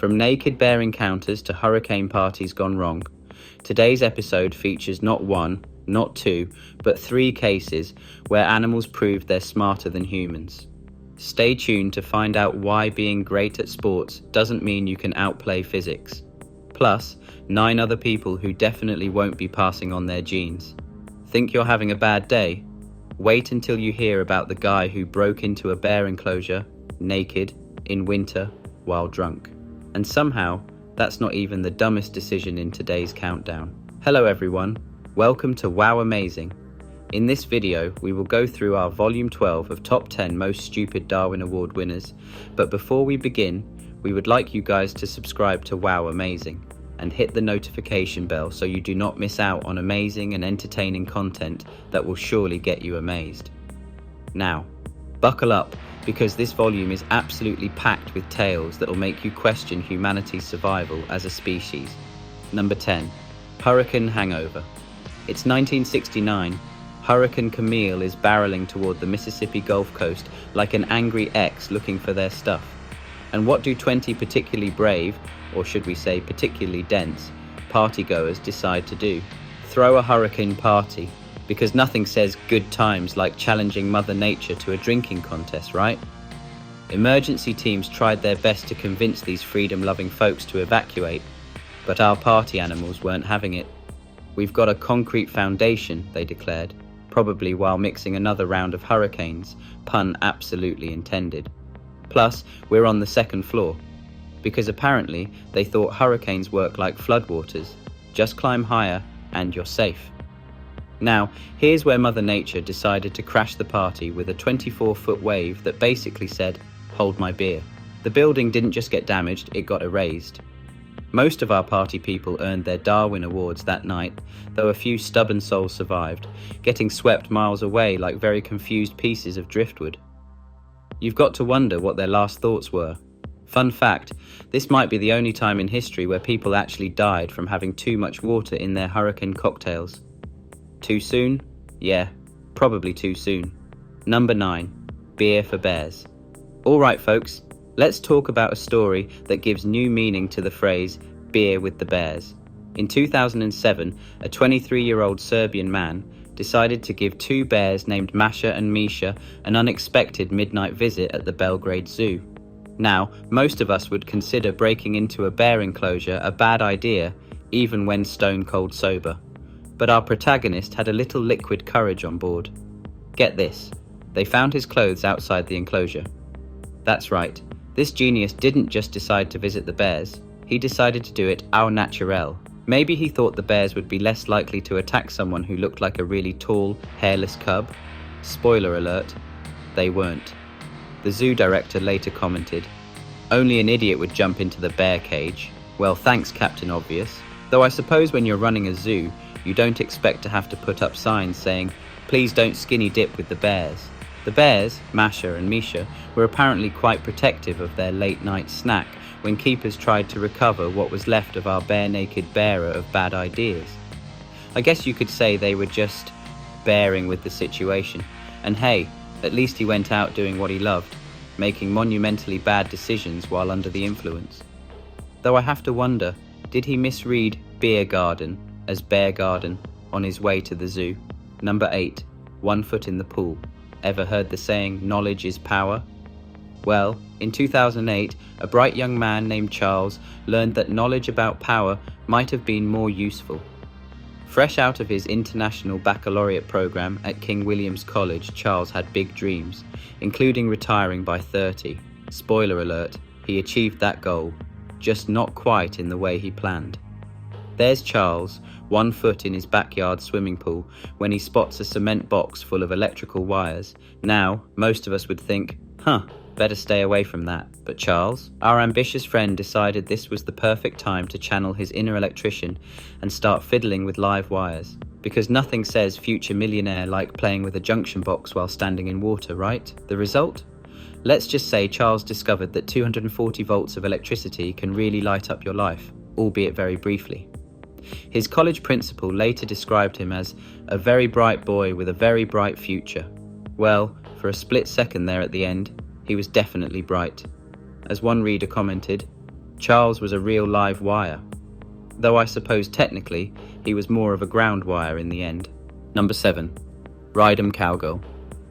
From naked bear encounters to hurricane parties gone wrong, today's episode features not one, not two, but three cases where animals proved they're smarter than humans. Stay tuned to find out why being great at sports doesn't mean you can outplay physics. Plus, 9 other people who definitely won't be passing on their genes. Think you're having a bad day? Wait until you hear about the guy who broke into a bear enclosure, naked, in winter, while drunk. And somehow, that's not even the dumbest decision in today's countdown. Hello everyone, welcome to Wow Amazing. In this video, we will go through our Volume 12 of Top 10 Most Stupid Darwin Award winners, but before we begin, we would like you guys to subscribe to Wow Amazing and hit the notification bell so you do not miss out on amazing and entertaining content that will surely get you amazed. Now, buckle up, because this volume is absolutely packed with tales that will make you question humanity's survival as a species. Number 10. Hurricane Hangover. It's 1969. Hurricane Camille is barreling toward the Mississippi Gulf Coast like an angry ex looking for their stuff. And what do 20 particularly brave, or should we say particularly dense, partygoers decide to do? Throw a hurricane party. Because nothing says good times like challenging Mother Nature to a drinking contest, right? Emergency teams tried their best to convince these freedom-loving folks to evacuate, but our party animals weren't having it. We've got a concrete foundation, they declared, probably while mixing another round of hurricanes, pun absolutely intended. Plus, we're on the second floor, because apparently they thought hurricanes work like floodwaters. Just climb higher and you're safe. Now, here's where Mother Nature decided to crash the party with a 24-foot wave that basically said, "Hold my beer." The building didn't just get damaged, it got erased. Most of our party people earned their Darwin Awards that night, though a few stubborn souls survived, getting swept miles away like very confused pieces of driftwood. You've got to wonder what their last thoughts were. Fun fact, this might be the only time in history where people actually died from having too much water in their hurricane cocktails. Too soon? Yeah, probably too soon. Number 9. Beer for bears. Alright folks, let's talk about a story that gives new meaning to the phrase, beer with the bears. In 2007, a 23-year-old Serbian man decided to give 2 bears named Masha and Misha an unexpected midnight visit at the Belgrade Zoo. Now, most of us would consider breaking into a bear enclosure a bad idea, even when stone cold sober. But our protagonist had a little liquid courage on board. Get this, they found his clothes outside the enclosure. That's right, this genius didn't just decide to visit the bears, he decided to do it au naturel. Maybe he thought the bears would be less likely to attack someone who looked like a really tall, hairless cub. Spoiler alert, they weren't. The zoo director later commented, "Only an idiot would jump into the bear cage." Well, thanks, Captain Obvious. Though I suppose when you're running a zoo, you don't expect to have to put up signs saying, "Please don't skinny dip with the bears." The bears, Masha and Misha, were apparently quite protective of their late night snack when keepers tried to recover what was left of our bare-naked bearer of bad ideas. I guess you could say they were just bearing with the situation. And hey, at least he went out doing what he loved, making monumentally bad decisions while under the influence. Though I have to wonder, did he misread beer garden as bear garden on his way to the zoo? Number 8. 1 foot in the pool. Ever heard the saying, knowledge is power? Well, in 2008, a bright young man named Charles learned that knowledge about power might have been more useful. Fresh out of his international baccalaureate program at King William's College, Charles had big dreams, including retiring by 30. Spoiler alert, he achieved that goal, just not quite in the way he planned. There's Charles, 1 foot in his backyard swimming pool, when he spots a cement box full of electrical wires. Now, most of us would think, better stay away from that. But Charles, our ambitious friend, decided this was the perfect time to channel his inner electrician and start fiddling with live wires. Because nothing says future millionaire like playing with a junction box while standing in water, right? The result? Let's just say Charles discovered that 240 volts of electricity can really light up your life, albeit very briefly. His college principal later described him as a very bright boy with a very bright future. Well, for a split second there at the end, he was definitely bright. As one reader commented, Charles was a real live wire, though I suppose technically he was more of a ground wire in the end. Number 7. Ride 'em cowgirl.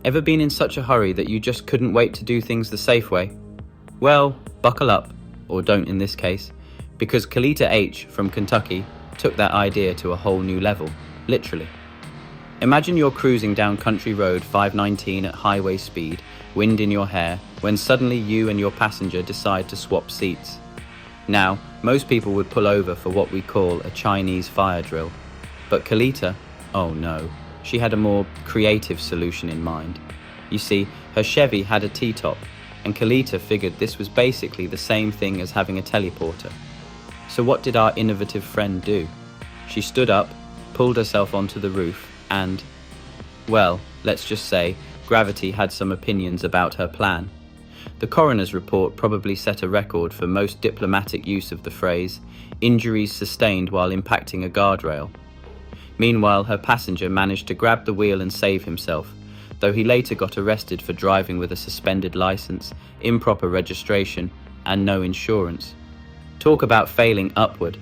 Ever been in such a hurry that you just couldn't wait to do things the safe way? Well, buckle up, or don't in this case, because Kalita H. from Kentucky took that idea to a whole new level, literally. Imagine you're cruising down Country Road 519 at highway speed, wind in your hair, when suddenly you and your passenger decide to swap seats. Now, most people would pull over for what we call a Chinese fire drill, but Kalita, oh no, she had a more creative solution in mind. You see, her Chevy had a T-top, and Kalita figured this was basically the same thing as having a teleporter. So what did our innovative friend do? She stood up, pulled herself onto the roof, and, well, let's just say, gravity had some opinions about her plan. The coroner's report probably set a record for most diplomatic use of the phrase, injuries sustained while impacting a guardrail. Meanwhile, her passenger managed to grab the wheel and save himself, though he later got arrested for driving with a suspended license, improper registration, and no insurance. Talk about failing upward.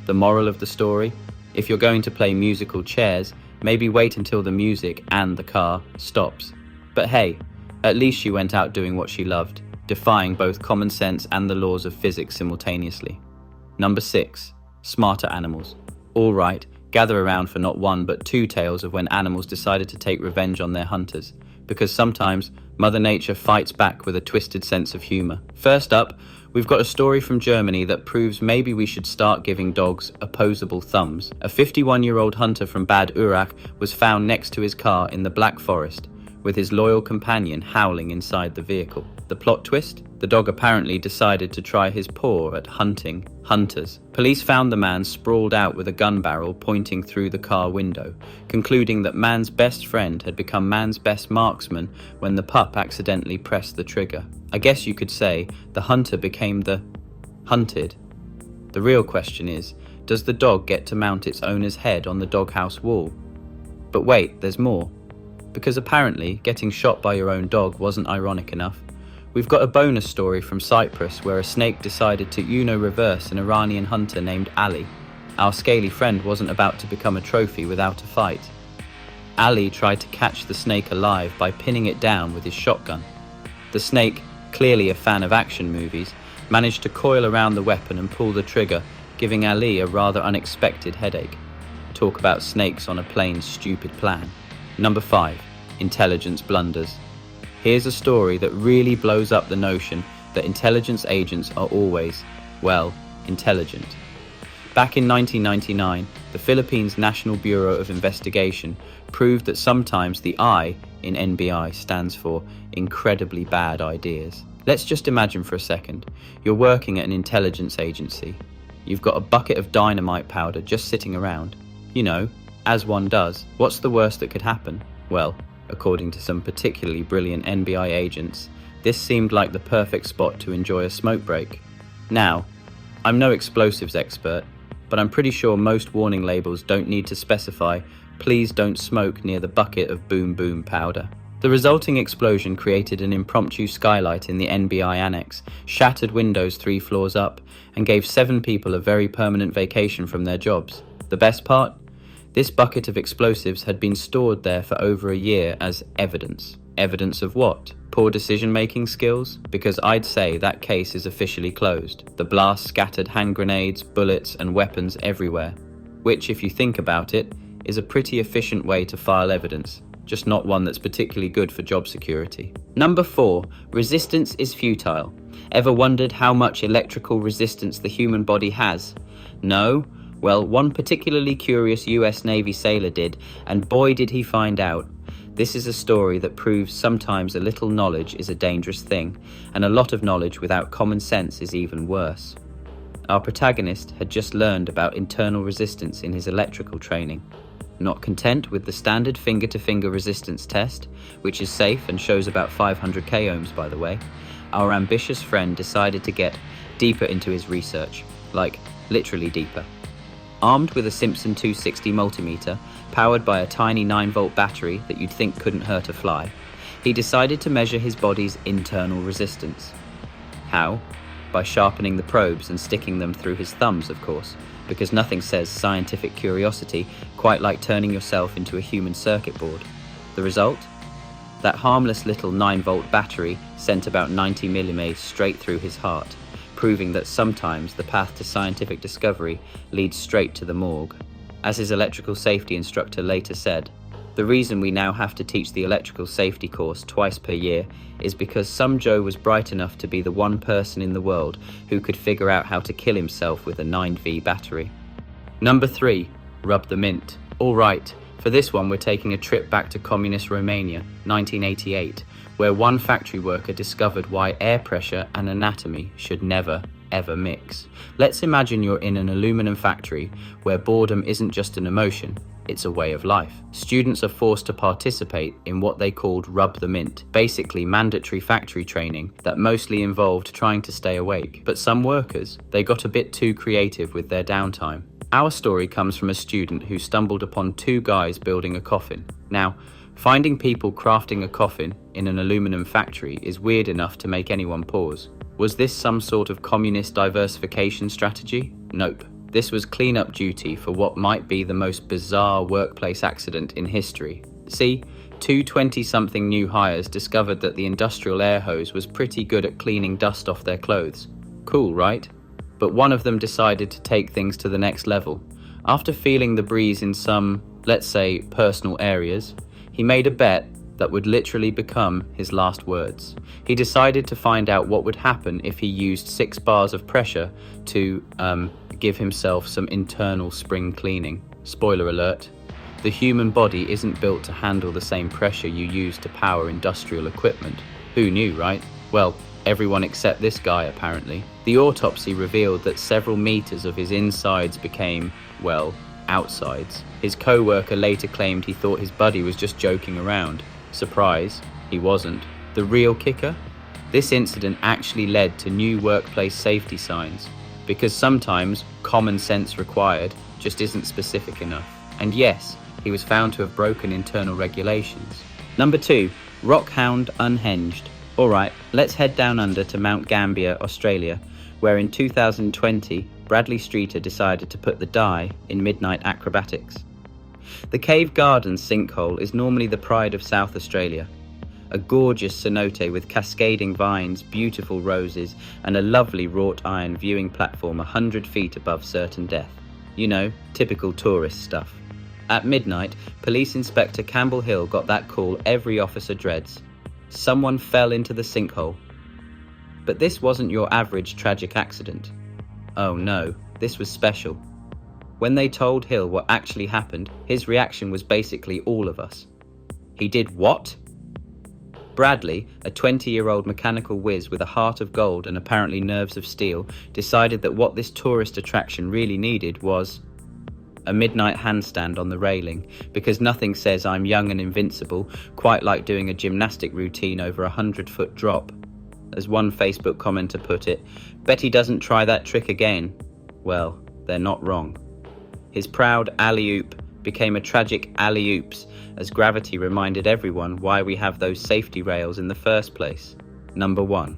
The moral of the story? If you're going to play musical chairs, maybe wait until the music and the car stops. But hey, at least she went out doing what she loved, defying both common sense and the laws of physics simultaneously. Number 6. Smarter animals. All right, gather around for not one but two tales of when animals decided to take revenge on their hunters, because sometimes Mother Nature fights back with a twisted sense of humor. First up, we've got a story from Germany that proves maybe we should start giving dogs opposable thumbs. A 51-year-old hunter from Bad Urach was found next to his car in the Black Forest, with his loyal companion howling inside the vehicle. The plot twist? The dog apparently decided to try his paw at hunting hunters. Police found the man sprawled out with a gun barrel pointing through the car window, concluding that man's best friend had become man's best marksman when the pup accidentally pressed the trigger. I guess you could say the hunter became the hunted. The real question is, does the dog get to mount its owner's head on the doghouse wall? But wait, there's more. Because apparently getting shot by your own dog wasn't ironic enough. We've got a bonus story from Cyprus where a snake decided to reverse an Iranian hunter named Ali. Our scaly friend wasn't about to become a trophy without a fight. Ali tried to catch the snake alive by pinning it down with his shotgun. The snake, clearly a fan of action movies, managed to coil around the weapon and pull the trigger, giving Ali a rather unexpected headache. Talk about snakes on a plain stupid plan. Number 5. Intelligence blunders. Here's a story that really blows up the notion that intelligence agents are always, well, intelligent. Back in 1999, the Philippines National Bureau of Investigation proved that sometimes the I in NBI stands for incredibly bad ideas. Let's just imagine for a second, you're working at an intelligence agency. You've got a bucket of dynamite powder just sitting around. You know, as one does. What's the worst that could happen? Well, according to some particularly brilliant NBI agents, this seemed like the perfect spot to enjoy a smoke break. Now, I'm no explosives expert, but I'm pretty sure most warning labels don't need to specify, please don't smoke near the bucket of boom boom powder. The resulting explosion created an impromptu skylight in the NBI annex, shattered windows 3 floors up, and gave 7 people a very permanent vacation from their jobs. The best part? This bucket of explosives had been stored there for over a year as evidence. Evidence of what? Poor decision-making skills? Because I'd say that case is officially closed. The blast scattered hand grenades, bullets, and weapons everywhere, which, if you think about it, is a pretty efficient way to file evidence, just not one that's particularly good for job security. Number 4, resistance is futile. Ever wondered how much electrical resistance the human body has? No? Well, one particularly curious US Navy sailor did, and boy did he find out. This is a story that proves sometimes a little knowledge is a dangerous thing, and a lot of knowledge without common sense is even worse. Our protagonist had just learned about internal resistance in his electrical training. Not content with the standard finger-to-finger resistance test, which is safe and shows about 500 k ohms by the way, our ambitious friend decided to get deeper into his research, like literally deeper. Armed with a Simpson 260 multimeter, powered by a tiny 9-volt battery that you'd think couldn't hurt a fly, he decided to measure his body's internal resistance. How? by sharpening the probes and sticking them through his thumbs, of course, because nothing says scientific curiosity quite like turning yourself into a human circuit board. The result? That harmless little 9-volt battery sent about 90 mm straight through his heart, proving that sometimes the path to scientific discovery leads straight to the morgue. As his electrical safety instructor later said, "The reason we now have to teach the electrical safety course twice per year is because some Joe was bright enough to be the one person in the world who could figure out how to kill himself with a 9V battery." Number 3. Rub the mint. Alright, for this one we're taking a trip back to communist Romania, 1988, where one factory worker discovered why air pressure and anatomy should never, ever mix. Let's imagine you're in an aluminum factory where boredom isn't just an emotion, it's a way of life. Students are forced to participate in what they called Rub the Mint, basically mandatory factory training that mostly involved trying to stay awake. But some workers, they got a bit too creative with their downtime. Our story comes from a student who stumbled upon 2 guys building a coffin. Now, finding people crafting a coffin in an aluminum factory is weird enough to make anyone pause. Was this some sort of communist diversification strategy? Nope. This was cleanup duty for what might be the most bizarre workplace accident in history. See, 2 20-something new hires discovered that the industrial air hose was pretty good at cleaning dust off their clothes. Cool, right? But one of them decided to take things to the next level. After feeling the breeze in some, let's say, personal areas, he made a bet that would literally become his last words. He decided to find out what would happen if he used 6 bars of pressure to give himself some internal spring cleaning. Spoiler alert, the human body isn't built to handle the same pressure you use to power industrial equipment. Who knew, right? Well, everyone except this guy, apparently. The autopsy revealed that several meters of his insides became, well, outsides. His co-worker later claimed he thought his buddy was just joking around. Surprise, he wasn't. The real kicker? This incident actually led to new workplace safety signs, because sometimes common sense required just isn't specific enough. And yes, he was found to have broken internal regulations. Number 2, Rockhound unhinged. Alright, let's head down under to Mount Gambier, Australia, where in 2020, Bradley Streeter decided to put the die in midnight acrobatics. The cave garden Sinkhole is normally the pride of South Australia. A gorgeous cenote with cascading vines, beautiful roses, and a lovely wrought iron viewing platform 100 feet above certain death. You know, typical tourist stuff. At midnight, Police Inspector Campbell Hill got that call every officer dreads. Someone fell into the sinkhole. But this wasn't your average tragic accident. Oh no, this was special. When they told Hill what actually happened, his reaction was basically all of us. He did what? Bradley, a 20-year-old mechanical whiz with a heart of gold and apparently nerves of steel, decided that what this tourist attraction really needed was a midnight handstand on the railing, because nothing says I'm young and invincible quite like doing a gymnastic routine over a 100-foot drop. As one Facebook commenter put it, bet he doesn't try that trick again. Well, they're not wrong. His proud alley-oop became a tragic alley-oops as gravity reminded everyone why we have those safety rails in the first place. Number 1.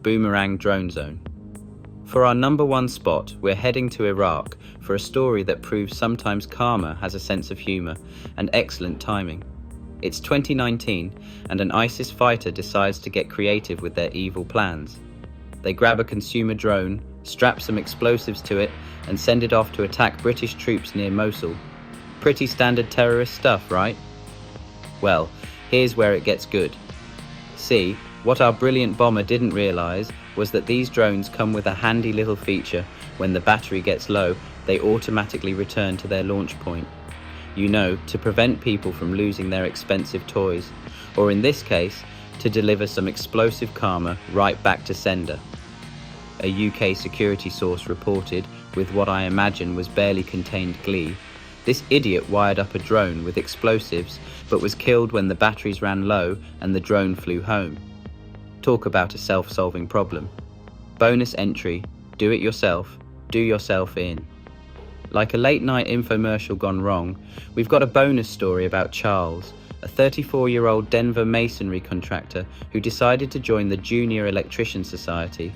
Boomerang Drone Zone. For our number 1 spot, we're heading to Iraq for a story that proves sometimes karma has a sense of humour and excellent timing. It's 2019 and an ISIS fighter decides to get creative with their evil plans. They grab a consumer drone, strap some explosives to it and send it off to attack British troops near Mosul. Pretty standard terrorist stuff, right? Well, here's where it gets good. See, what our brilliant bomber didn't realise was that these drones come with a handy little feature. When the battery gets low, they automatically return to their launch point. You know, to prevent people from losing their expensive toys, or in this case, to deliver some explosive karma right back to sender. A UK security source reported, with what I imagine was barely contained glee, this idiot wired up a drone with explosives but was killed when the batteries ran low and the drone flew home. Talk about a self-solving problem. Bonus entry, do it yourself, do yourself in. Like a late-night infomercial gone wrong, we've got a bonus story about Charles, a 34-year-old Denver masonry contractor who decided to join the Junior Electrician Society.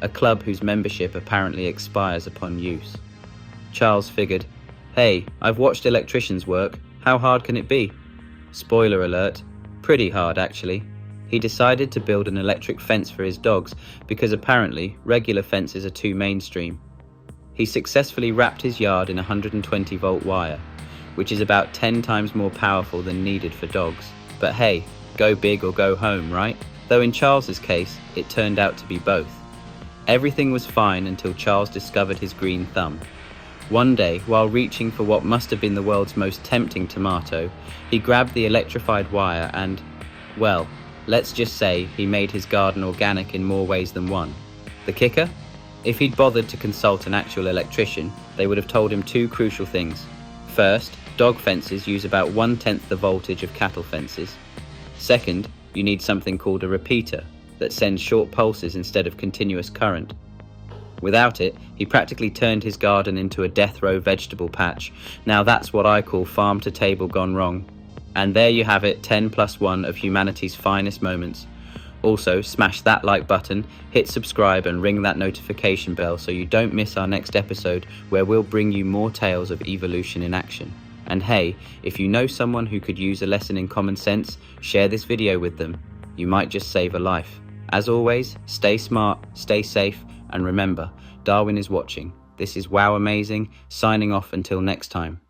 a club whose membership apparently expires upon use. Charles figured, hey, I've watched electricians work, how hard can it be? Spoiler alert, pretty hard actually. He decided to build an electric fence for his dogs because apparently regular fences are too mainstream. He successfully wrapped his yard in 120-volt wire, which is about 10 times more powerful than needed for dogs. But hey, go big or go home, right? Though in Charles's case, it turned out to be both. Everything was fine until Charles discovered his green thumb. One day, while reaching for what must have been the world's most tempting tomato, he grabbed the electrified wire and, well, let's just say he made his garden organic in more ways than one. The kicker? If he'd bothered to consult an actual electrician, they would have told him two crucial things. First, dog fences use about 1/10 the voltage of cattle fences. Second, you need something called a repeater that sends short pulses instead of continuous current. Without it, he practically turned his garden into a death row vegetable patch. Now that's what I call farm to table gone wrong. And there you have it, 10+1 of humanity's finest moments. Also, smash that like button, hit subscribe and ring that notification bell so you don't miss our next episode where we'll bring you more tales of evolution in action. And hey, if you know someone who could use a lesson in common sense, share this video with them. You might just save a life. As always, stay smart, stay safe, and remember, Darwin is watching. This is Wow Amazing, signing off until next time.